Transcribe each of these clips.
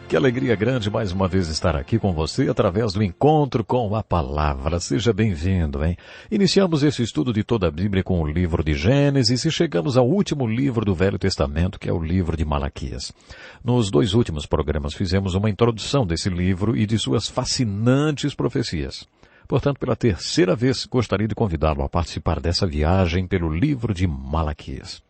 Que alegria grande mais uma vez estar aqui com você através do encontro com a palavra. Seja bem-vindo, hein? Iniciamos esse estudo de toda a Bíblia com o livro de Gênesis e chegamos ao último livro do Velho Testamento, que é o livro de Malaquias. Nos 2 últimos programas fizemos uma introdução desse livro e de suas fascinantes profecias. Portanto, pela terceira vez, gostaria de convidá-lo a participar dessa viagem pelo livro de Malaquias.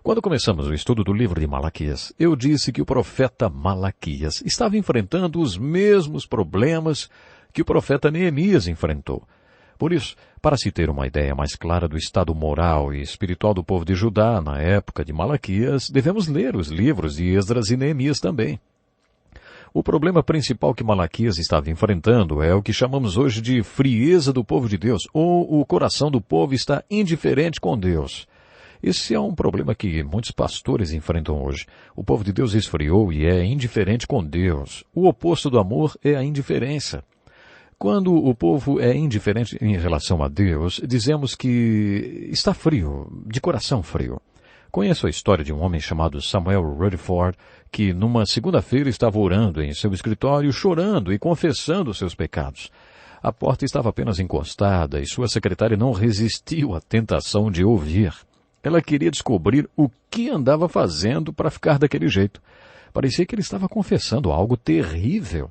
Quando começamos o estudo do livro de Malaquias, eu disse que o profeta Malaquias estava enfrentando os mesmos problemas que o profeta Neemias enfrentou. Por isso, para se ter uma ideia mais clara do estado moral e espiritual do povo de Judá na época de Malaquias, devemos ler os livros de Esdras e Neemias também. O problema principal que Malaquias estava enfrentando é o que chamamos hoje de frieza do povo de Deus, ou o coração do povo está indiferente com Deus. Esse é um problema que muitos pastores enfrentam hoje. O povo de Deus esfriou e é indiferente com Deus. O oposto do amor é a indiferença. Quando o povo é indiferente em relação a Deus, dizemos que está frio, de coração frio. Conheço a história de um homem chamado Samuel Rutherford, que numa segunda-feira estava orando em seu escritório, chorando e confessando seus pecados. A porta estava apenas encostada e sua secretária não resistiu à tentação de ouvir. Ela queria descobrir o que andava fazendo para ficar daquele jeito. Parecia que ele estava confessando algo terrível.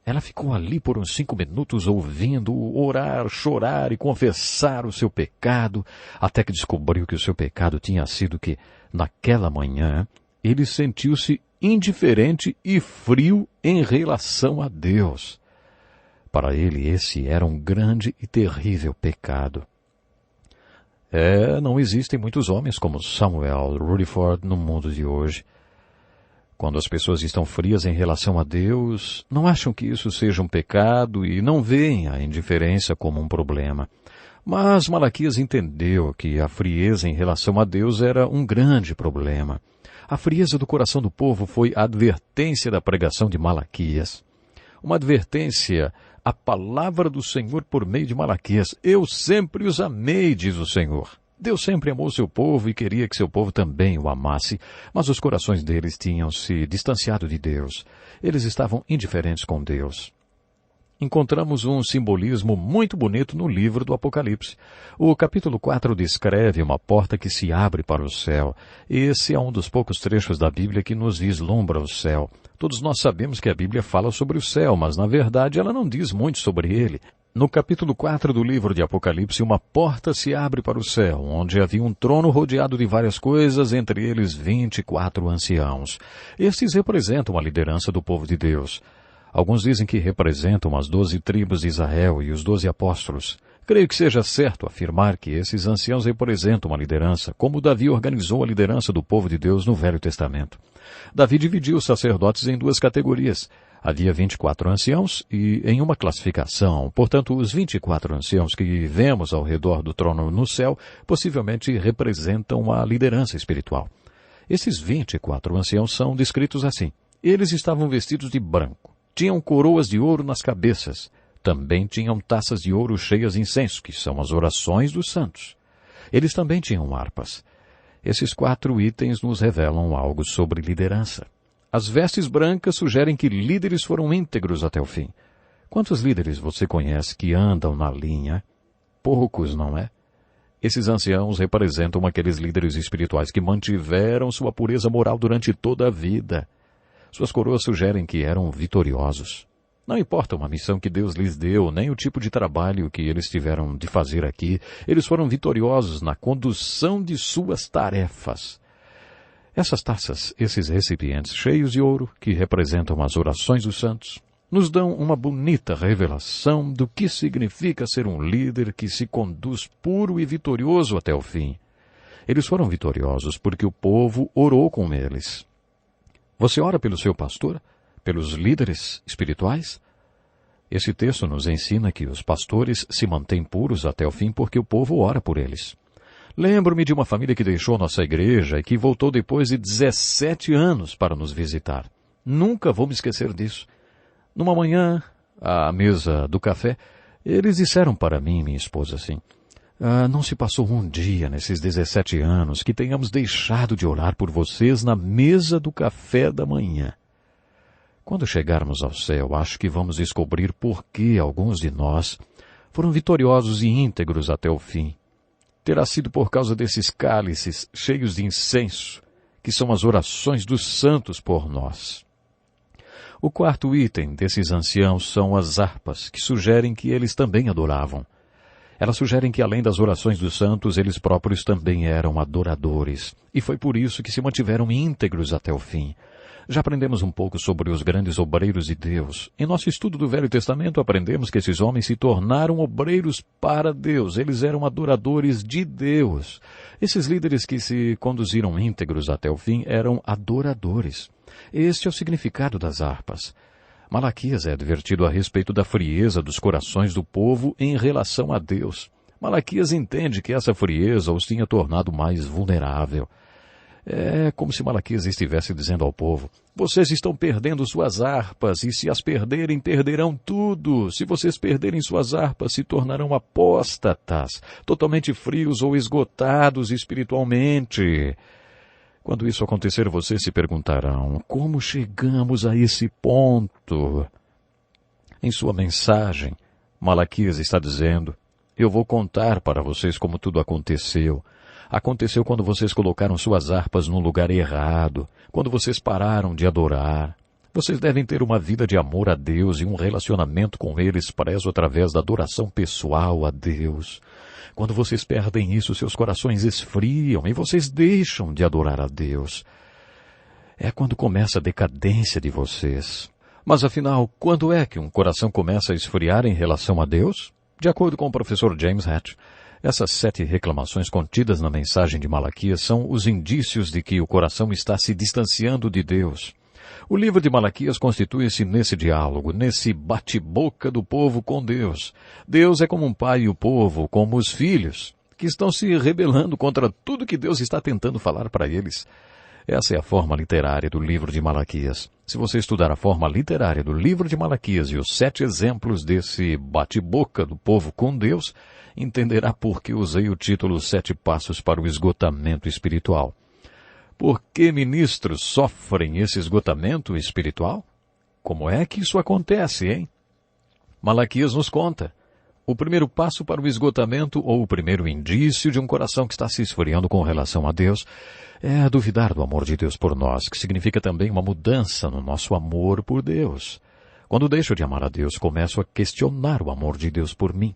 Ela ficou ali por uns 5 minutos ouvindo-o orar, chorar e confessar o seu pecado, até que descobriu que o seu pecado tinha sido que, naquela manhã, ele sentiu-se indiferente e frio em relação a Deus. Para ele, esse era um grande e terrível pecado. Não existem muitos homens como Samuel Rutherford no mundo de hoje. Quando as pessoas estão frias em relação a Deus, não acham que isso seja um pecado e não veem a indiferença como um problema. Mas Malaquias entendeu que a frieza em relação a Deus era um grande problema. A frieza do coração do povo foi a advertência da pregação de Malaquias. Uma advertência, a palavra do Senhor por meio de Malaquias. Eu sempre os amei, diz o Senhor. Deus sempre amou seu povo e queria que seu povo também o amasse, mas os corações deles tinham se distanciado de Deus. Eles estavam indiferentes com Deus. Encontramos um simbolismo muito bonito no livro do Apocalipse. O capítulo 4 descreve uma porta que se abre para o céu. Esse é um dos poucos trechos da Bíblia que nos vislumbra o céu. Todos nós sabemos que a Bíblia fala sobre o céu, mas na verdade ela não diz muito sobre ele. No capítulo 4 do livro de Apocalipse, uma porta se abre para o céu, onde havia um trono rodeado de várias coisas, entre eles 24 anciãos. Estes representam a liderança do povo de Deus. Alguns dizem que representam as 12 tribos de Israel e os 12 apóstolos. Creio que seja certo afirmar que esses anciãos representam a liderança, como Davi organizou a liderança do povo de Deus no Velho Testamento. Davi dividiu os sacerdotes em 2 categorias. Havia 24 anciãos e em uma classificação, portanto, os 24 anciãos que vemos ao redor do trono no céu possivelmente representam a liderança espiritual. Esses 24 anciãos são descritos assim. Eles estavam vestidos de branco. Tinham coroas de ouro nas cabeças. Também tinham taças de ouro cheias de incenso, que são as orações dos santos. Eles também tinham harpas. Esses 4 itens nos revelam algo sobre liderança. As vestes brancas sugerem que líderes foram íntegros até o fim. Quantos líderes você conhece que andam na linha? Poucos, não é? Esses anciãos representam aqueles líderes espirituais que mantiveram sua pureza moral durante toda a vida. Suas coroas sugerem que eram vitoriosos. Não importa uma missão que Deus lhes deu, nem o tipo de trabalho que eles tiveram de fazer aqui, eles foram vitoriosos na condução de suas tarefas. Essas taças, esses recipientes cheios de ouro, que representam as orações dos santos, nos dão uma bonita revelação do que significa ser um líder que se conduz puro e vitorioso até o fim. Eles foram vitoriosos porque o povo orou com eles. Você ora pelo seu pastor? Pelos líderes espirituais? Esse texto nos ensina que os pastores se mantêm puros até o fim porque o povo ora por eles. Lembro-me de uma família que deixou nossa igreja e que voltou depois de 17 anos para nos visitar. Nunca vou me esquecer disso. Numa manhã, à mesa do café, eles disseram para mim e minha esposa assim: não se passou um dia nesses 17 anos que tenhamos deixado de orar por vocês na mesa do café da manhã. Quando chegarmos ao céu, acho que vamos descobrir por que alguns de nós foram vitoriosos e íntegros até o fim. Terá sido por causa desses cálices cheios de incenso, que são as orações dos santos por nós. O quarto item desses anciãos são as harpas, que sugerem que eles também adoravam. Elas sugerem que, além das orações dos santos, eles próprios também eram adoradores, e foi por isso que se mantiveram íntegros até o fim. Já aprendemos um pouco sobre os grandes obreiros de Deus. Em nosso estudo do Velho Testamento, aprendemos que esses homens se tornaram obreiros para Deus. Eles eram adoradores de Deus. Esses líderes que se conduziram íntegros até o fim eram adoradores. Este é o significado das harpas. Malaquias é advertido a respeito da frieza dos corações do povo em relação a Deus. Malaquias entende que essa frieza os tinha tornado mais vulnerável. É como se Malaquias estivesse dizendo ao povo: vocês estão perdendo suas harpas, e se as perderem, perderão tudo. Se vocês perderem suas harpas, se tornarão apóstatas, totalmente frios ou esgotados espiritualmente. Quando isso acontecer, vocês se perguntarão: como chegamos a esse ponto? Em sua mensagem, Malaquias está dizendo: eu vou contar para vocês como tudo aconteceu. Aconteceu quando vocês colocaram suas harpas no lugar errado, quando vocês pararam de adorar. Vocês devem ter uma vida de amor a Deus e um relacionamento com Ele expresso através da adoração pessoal a Deus. Quando vocês perdem isso, seus corações esfriam e vocês deixam de adorar a Deus. É quando começa a decadência de vocês. Mas afinal, quando é que um coração começa a esfriar em relação a Deus? De acordo com o professor James Hatch, essas 7 reclamações contidas na mensagem de Malaquias são os indícios de que o coração está se distanciando de Deus. O livro de Malaquias constitui-se nesse diálogo, nesse bate-boca do povo com Deus. Deus é como um pai e o povo como os filhos, que estão se rebelando contra tudo que Deus está tentando falar para eles. Essa é a forma literária do livro de Malaquias. Se você estudar a forma literária do livro de Malaquias e os 7 exemplos desse bate-boca do povo com Deus, entenderá por que usei o título 7 Passos para o Esgotamento Espiritual. Por que ministros sofrem esse esgotamento espiritual? Como é que isso acontece, hein? Malaquias nos conta. O primeiro passo para o esgotamento, ou o primeiro indício de um coração que está se esfriando com relação a Deus, é duvidar do amor de Deus por nós, que significa também uma mudança no nosso amor por Deus. Quando deixo de amar a Deus, começo a questionar o amor de Deus por mim.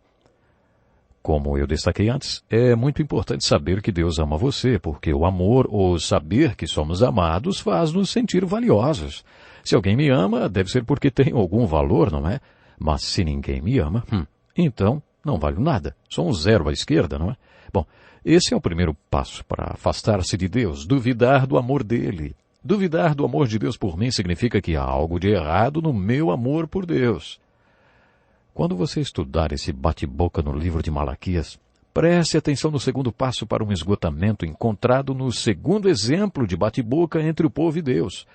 Como eu destaquei antes, é muito importante saber que Deus ama você, porque o amor ou saber que somos amados faz nos sentir valiosos. Se alguém me ama, deve ser porque tem algum valor, não é? Mas se ninguém me ama, então não valho nada. Sou um zero à esquerda, não é? Bom, esse é o primeiro passo para afastar-se de Deus, duvidar do amor dele. Duvidar do amor de Deus por mim significa que há algo de errado no meu amor por Deus. Quando você estudar esse bate-boca no livro de Malaquias, preste atenção no segundo passo para um esgotamento encontrado no segundo exemplo de bate-boca entre o povo e Deus.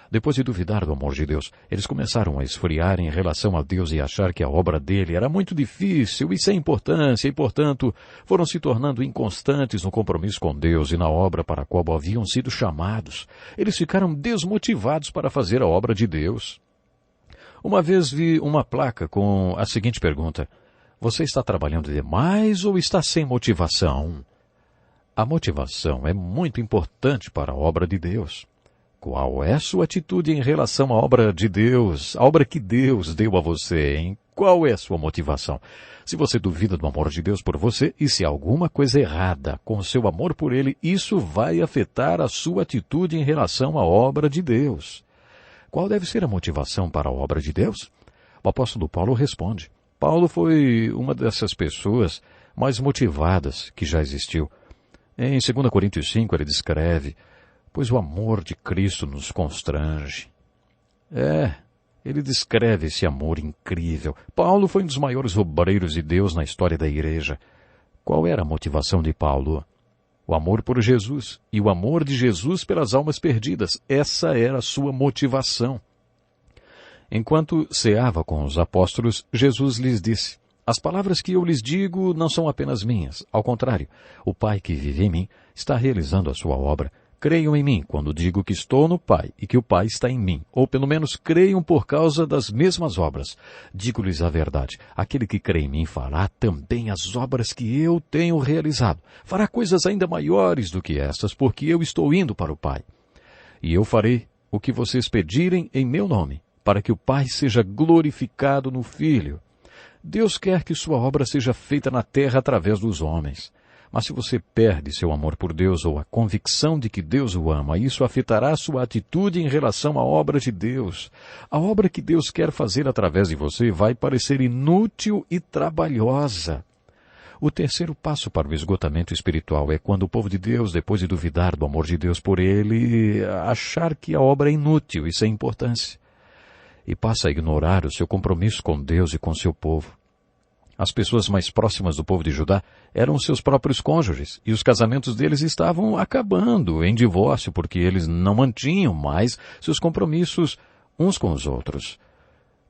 Depois de duvidar do amor de Deus, eles começaram a esfriar em relação a Deus e achar que a obra dele era muito difícil e sem importância e, portanto, foram se tornando inconstantes no compromisso com Deus e na obra para a qual haviam sido chamados. Eles ficaram desmotivados para fazer a obra de Deus. Uma vez vi uma placa com a seguinte pergunta: você está trabalhando demais ou está sem motivação? A motivação é muito importante para a obra de Deus. Qual é a sua atitude em relação à obra de Deus, a obra que Deus deu a você, hein? Qual é a sua motivação? Se você duvida do amor de Deus por você, e se há alguma coisa errada com o seu amor por Ele, isso vai afetar a sua atitude em relação à obra de Deus. Qual deve ser a motivação para a obra de Deus? O apóstolo Paulo responde. Paulo foi uma dessas pessoas mais motivadas que já existiu. Em 2 Coríntios 5 ele descreve: pois o amor de Cristo nos constrange. Ele descreve esse amor incrível. Paulo foi um dos maiores obreiros de Deus na história da igreja. Qual era a motivação de Paulo? O amor por Jesus e o amor de Jesus pelas almas perdidas. Essa era a sua motivação. Enquanto ceava com os apóstolos, Jesus lhes disse: as palavras que eu lhes digo não são apenas minhas. Ao contrário, o Pai que vive em mim está realizando a sua obra. Creiam em mim quando digo que estou no Pai e que o Pai está em mim, ou pelo menos creiam por causa das mesmas obras. Digo-lhes a verdade, aquele que crê em mim fará também as obras que eu tenho realizado. Fará coisas ainda maiores do que estas, porque eu estou indo para o Pai. E eu farei o que vocês pedirem em meu nome, para que o Pai seja glorificado no Filho. Deus quer que sua obra seja feita na terra através dos homens. Mas se você perde seu amor por Deus ou a convicção de que Deus o ama, isso afetará sua atitude em relação à obra de Deus. A obra que Deus quer fazer através de você vai parecer inútil e trabalhosa. O terceiro passo para o esgotamento espiritual é quando o povo de Deus, depois de duvidar do amor de Deus por ele, achar que a obra é inútil e sem importância, e passa a ignorar o seu compromisso com Deus e com seu povo. As pessoas mais próximas do povo de Judá eram seus próprios cônjuges, e os casamentos deles estavam acabando em divórcio porque eles não mantinham mais seus compromissos uns com os outros.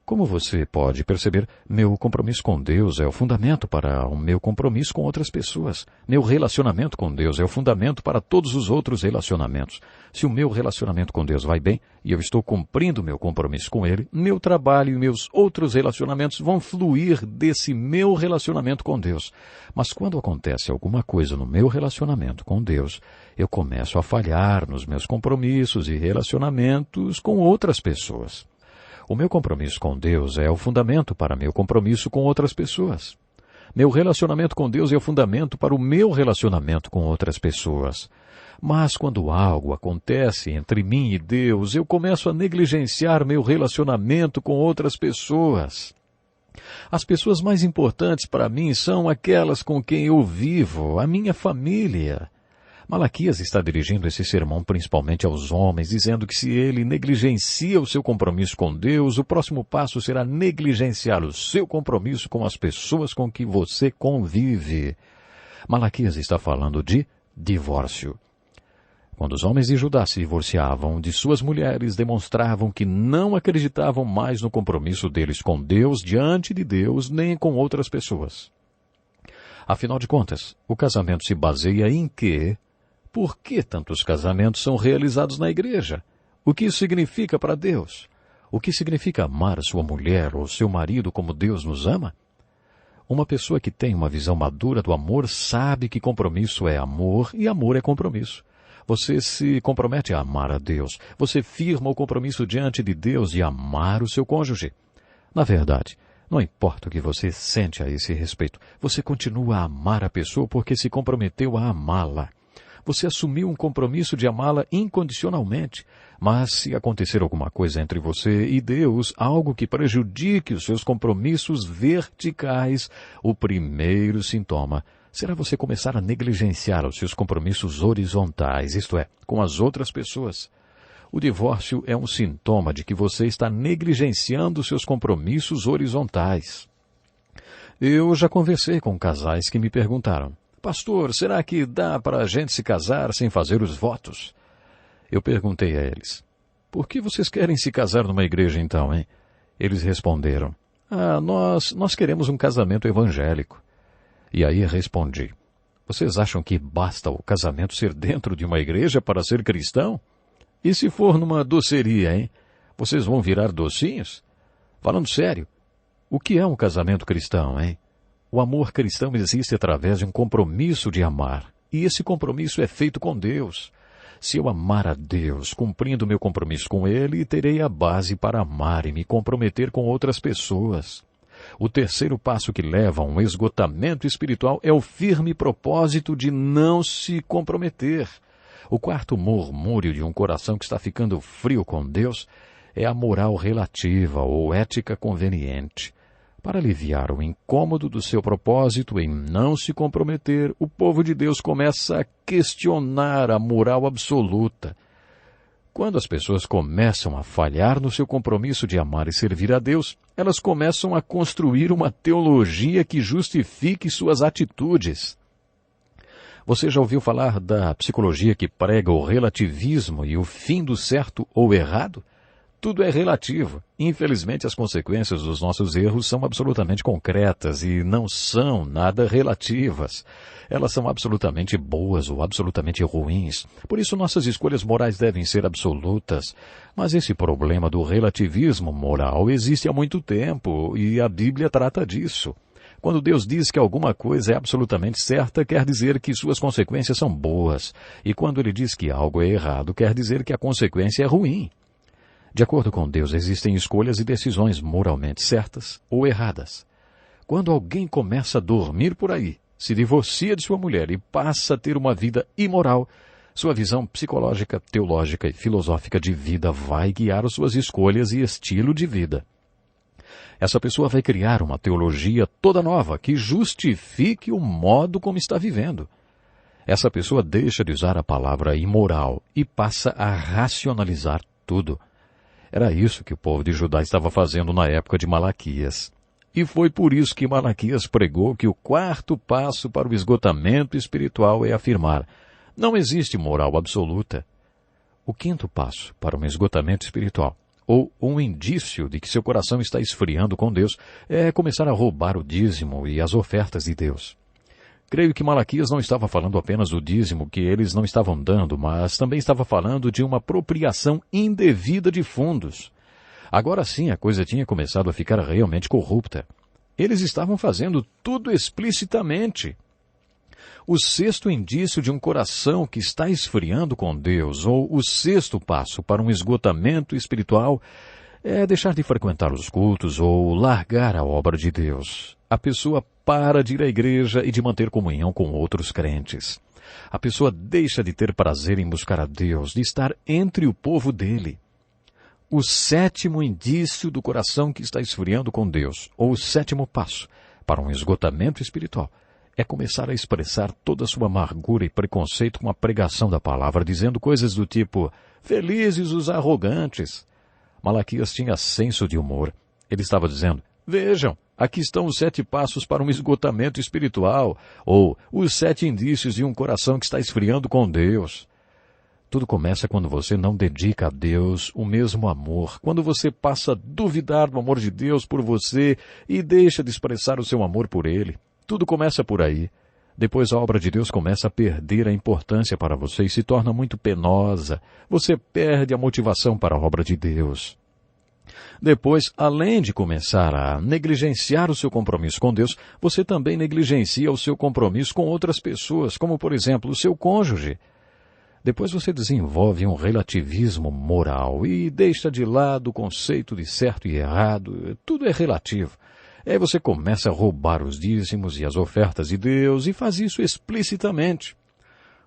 Como você pode perceber, meu compromisso com Deus é o fundamento para o meu compromisso com outras pessoas. Meu relacionamento com Deus é o fundamento para todos os outros relacionamentos. Se o meu relacionamento com Deus vai bem e eu estou cumprindo meu compromisso com Ele, meu trabalho e meus outros relacionamentos vão fluir desse meu relacionamento com Deus. Mas quando acontece alguma coisa no meu relacionamento com Deus, eu começo a falhar nos meus compromissos e relacionamentos com outras pessoas. O meu compromisso com Deus é o fundamento para meu compromisso com outras pessoas. Meu relacionamento com Deus é o fundamento para o meu relacionamento com outras pessoas. Mas quando algo acontece entre mim e Deus, eu começo a negligenciar meu relacionamento com outras pessoas. As pessoas mais importantes para mim são aquelas com quem eu vivo, a minha família. Malaquias está dirigindo esse sermão principalmente aos homens, dizendo que se ele negligencia o seu compromisso com Deus, o próximo passo será negligenciar o seu compromisso com as pessoas com que você convive. Malaquias está falando de divórcio. Quando os homens de Judá se divorciavam de suas mulheres, demonstravam que não acreditavam mais no compromisso deles com Deus, diante de Deus, nem com outras pessoas. Afinal de contas, o casamento se baseia em quê? Por que tantos casamentos são realizados na igreja? O que isso significa para Deus? O que significa amar sua mulher ou seu marido como Deus nos ama? Uma pessoa que tem uma visão madura do amor sabe que compromisso é amor e amor é compromisso. Você se compromete a amar a Deus. Você firma o compromisso diante de Deus de amar o seu cônjuge. Na verdade, não importa o que você sente a esse respeito, você continua a amar a pessoa porque se comprometeu a amá-la. Você assumiu um compromisso de amá-la incondicionalmente. Mas se acontecer alguma coisa entre você e Deus, algo que prejudique os seus compromissos verticais, o primeiro sintoma será você começar a negligenciar os seus compromissos horizontais, isto é, com as outras pessoas. O divórcio é um sintoma de que você está negligenciando os seus compromissos horizontais. Eu já conversei com casais que me perguntaram: Pastor, será que dá para a gente se casar sem fazer os votos? Eu perguntei a eles: por que vocês querem se casar numa igreja então, hein? Eles responderam: nós queremos um casamento evangélico. E aí respondi: vocês acham que basta o casamento ser dentro de uma igreja para ser cristão? E se for numa doceria, hein? Vocês vão virar docinhos? Falando sério, o que é um casamento cristão, hein? O amor cristão existe através de um compromisso de amar. E esse compromisso é feito com Deus. Se eu amar a Deus, cumprindo meu compromisso com Ele, terei a base para amar e me comprometer com outras pessoas. O terceiro passo que leva a um esgotamento espiritual é o firme propósito de não se comprometer. O quarto murmúrio de um coração que está ficando frio com Deus é a moral relativa ou ética conveniente. Para aliviar o incômodo do seu propósito em não se comprometer, o povo de Deus começa a questionar a moral absoluta. Quando as pessoas começam a falhar no seu compromisso de amar e servir a Deus, elas começam a construir uma teologia que justifique suas atitudes. Você já ouviu falar da psicologia que prega o relativismo e o fim do certo ou errado? Tudo é relativo. Infelizmente, as consequências dos nossos erros são absolutamente concretas e não são nada relativas. Elas são absolutamente boas ou absolutamente ruins. Por isso, nossas escolhas morais devem ser absolutas. Mas esse problema do relativismo moral existe há muito tempo e a Bíblia trata disso. Quando Deus diz que alguma coisa é absolutamente certa, quer dizer que suas consequências são boas. E quando Ele diz que algo é errado, quer dizer que a consequência é ruim. De acordo com Deus, existem escolhas e decisões moralmente certas ou erradas. Quando alguém começa a dormir por aí, se divorcia de sua mulher e passa a ter uma vida imoral, sua visão psicológica, teológica e filosófica de vida vai guiar as suas escolhas e estilo de vida. Essa pessoa vai criar uma teologia toda nova que justifique o modo como está vivendo. Essa pessoa deixa de usar a palavra imoral e passa a racionalizar tudo. Era isso que o povo de Judá estava fazendo na época de Malaquias. E foi por isso que Malaquias pregou que o quarto passo para o esgotamento espiritual é afirmar: não existe moral absoluta. O quinto passo para um esgotamento espiritual, ou um indício de que seu coração está esfriando com Deus, é começar a roubar o dízimo e as ofertas de Deus. Creio que Malaquias não estava falando apenas do dízimo que eles não estavam dando, mas também estava falando de uma apropriação indevida de fundos. Agora sim a coisa tinha começado a ficar realmente corrupta. Eles estavam fazendo tudo explicitamente. O sexto indício de um coração que está esfriando com Deus, ou o sexto passo para um esgotamento espiritual, é deixar de frequentar os cultos ou largar a obra de Deus. A pessoa para de ir à igreja e de manter comunhão com outros crentes. A pessoa deixa de ter prazer em buscar a Deus, de estar entre o povo dele. O sétimo indício do coração que está esfriando com Deus, ou o sétimo passo para um esgotamento espiritual, é começar a expressar toda a sua amargura e preconceito com a pregação da palavra, dizendo coisas do tipo: felizes os arrogantes. Malaquias tinha senso de humor. Ele estava dizendo: vejam, aqui estão os 7 passos para um esgotamento espiritual, ou os 7 indícios de um coração que está esfriando com Deus. Tudo começa quando você não dedica a Deus o mesmo amor, quando você passa a duvidar do amor de Deus por você e deixa de expressar o seu amor por Ele. Tudo começa por aí. Depois a obra de Deus começa a perder a importância para você e se torna muito penosa. Você perde a motivação para a obra de Deus. Depois, além de começar a negligenciar o seu compromisso com Deus, você também negligencia o seu compromisso com outras pessoas, como por exemplo o seu cônjuge. Depois você desenvolve um relativismo moral e deixa de lado o conceito de certo e errado. Tudo é relativo. Aí você começa a roubar os dízimos e as ofertas de Deus e faz isso explicitamente.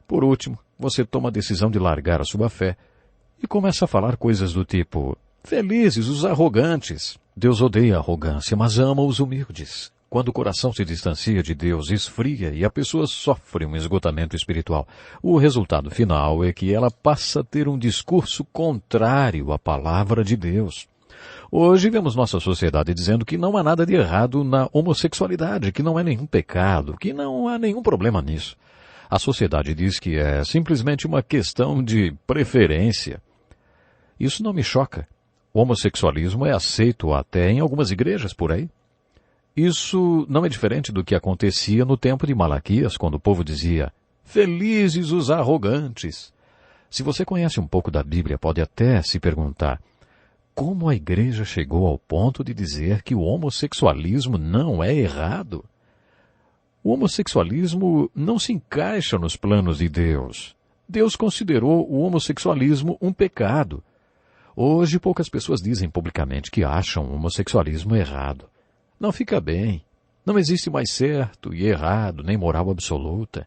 Por último, você toma a decisão de largar a sua fé e começa a falar coisas do tipo: felizes os arrogantes. Deus odeia a arrogância, mas ama os humildes. Quando o coração se distancia de Deus, esfria e a pessoa sofre um esgotamento espiritual. O resultado final é que ela passa a ter um discurso contrário à palavra de Deus. Hoje vemos nossa sociedade dizendo que não há nada de errado na homossexualidade, que não é nenhum pecado, que não há nenhum problema nisso. A sociedade diz que é simplesmente uma questão de preferência. Isso não me choca. O homossexualismo é aceito até em algumas igrejas por aí. Isso não é diferente do que acontecia no tempo de Malaquias, quando o povo dizia: felizes os arrogantes. Se você conhece um pouco da Bíblia, pode até se perguntar: como a igreja chegou ao ponto de dizer que o homossexualismo não é errado? O homossexualismo não se encaixa nos planos de Deus. Deus considerou o homossexualismo um pecado. Hoje poucas pessoas dizem publicamente que acham o homossexualismo errado. Não fica bem. Não existe mais certo e errado, nem moral absoluta.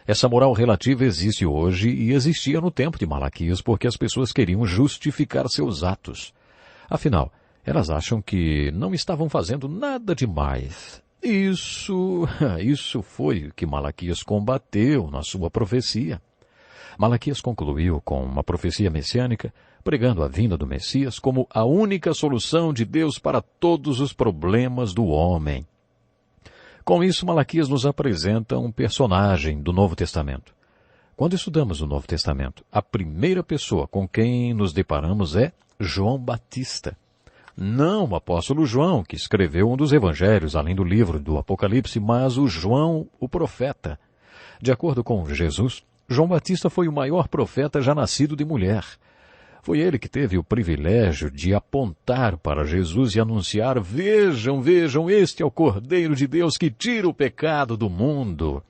Essa moral relativa existe hoje e existia no tempo de Malaquias porque as pessoas queriam justificar seus atos. Afinal, elas acham que não estavam fazendo nada demais. Isso foi o que Malaquias combateu na sua profecia. Malaquias concluiu com uma profecia messiânica, pregando a vinda do Messias como a única solução de Deus para todos os problemas do homem. Com isso, Malaquias nos apresenta um personagem do Novo Testamento. Quando estudamos o Novo Testamento, a primeira pessoa com quem nos deparamos é João Batista. Não o apóstolo João, que escreveu um dos evangelhos, além do livro do Apocalipse, mas o João, o profeta. De acordo com Jesus, João Batista foi o maior profeta já nascido de mulher. Foi ele que teve o privilégio de apontar para Jesus e anunciar: vejam, vejam, este é o Cordeiro de Deus que tira o pecado do mundo.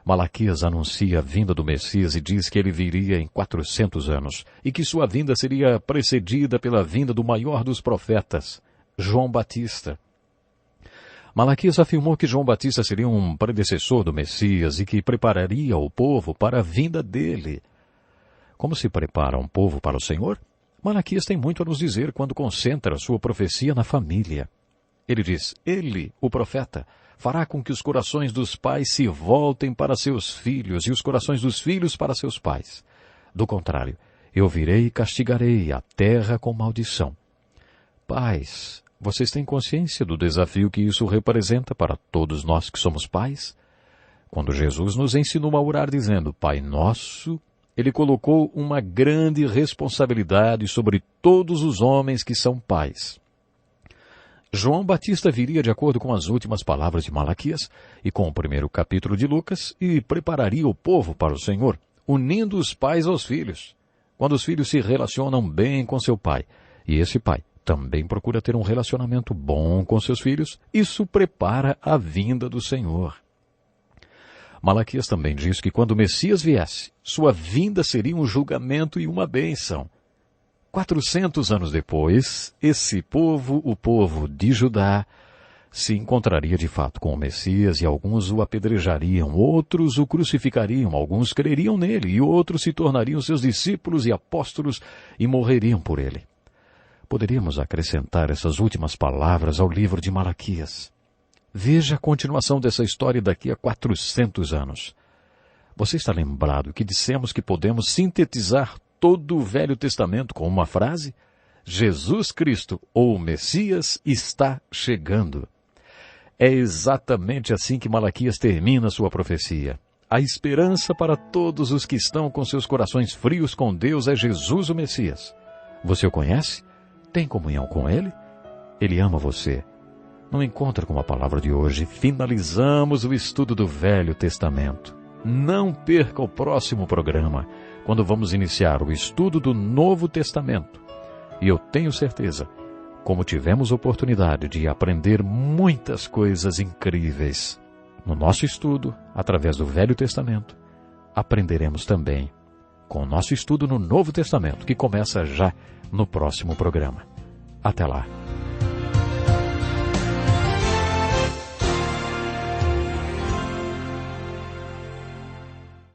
Malaquias anuncia a vinda do Messias e diz que ele viria em 400 anos e que sua vinda seria precedida pela vinda do maior dos profetas, João Batista. Malaquias afirmou que João Batista seria um predecessor do Messias e que prepararia o povo para a vinda dele. Como se prepara um povo para o Senhor? Malaquias tem muito a nos dizer quando concentra sua profecia na família. Ele diz: ele, o profeta, fará com que os corações dos pais se voltem para seus filhos e os corações dos filhos para seus pais. Do contrário, eu virei e castigarei a terra com maldição. Pais, vocês têm consciência do desafio que isso representa para todos nós que somos pais? Quando Jesus nos ensinou a orar dizendo Pai Nosso, ele colocou uma grande responsabilidade sobre todos os homens que são pais. João Batista viria de acordo com as últimas palavras de Malaquias e com o primeiro capítulo de Lucas e prepararia o povo para o Senhor, unindo os pais aos filhos. Quando os filhos se relacionam bem com seu pai, e esse pai também procura ter um relacionamento bom com seus filhos, isso prepara a vinda do Senhor. Malaquias também diz que quando o Messias viesse, sua vinda seria um julgamento e uma bênção. 400 anos depois, esse povo, o povo de Judá, se encontraria de fato com o Messias e alguns o apedrejariam, outros o crucificariam, alguns creriam nele e outros se tornariam seus discípulos e apóstolos e morreriam por ele. Poderíamos acrescentar essas últimas palavras ao livro de Malaquias. Veja a continuação dessa história daqui a 400 anos. Você está lembrado que dissemos que podemos sintetizar todo o Velho Testamento com uma frase? Jesus Cristo, ou Messias, está chegando. É exatamente assim que Malaquias termina sua profecia. A esperança para todos os que estão com seus corações frios com Deus é Jesus o Messias. Você o conhece? Tem comunhão com Ele? Ele ama você. No encontro com a palavra de hoje, finalizamos o estudo do Velho Testamento. Não perca o próximo programa, quando vamos iniciar o estudo do Novo Testamento. E eu tenho certeza, como tivemos oportunidade de aprender muitas coisas incríveis no nosso estudo, através do Velho Testamento, aprenderemos também com o nosso estudo no Novo Testamento, que começa já no próximo programa. Até lá!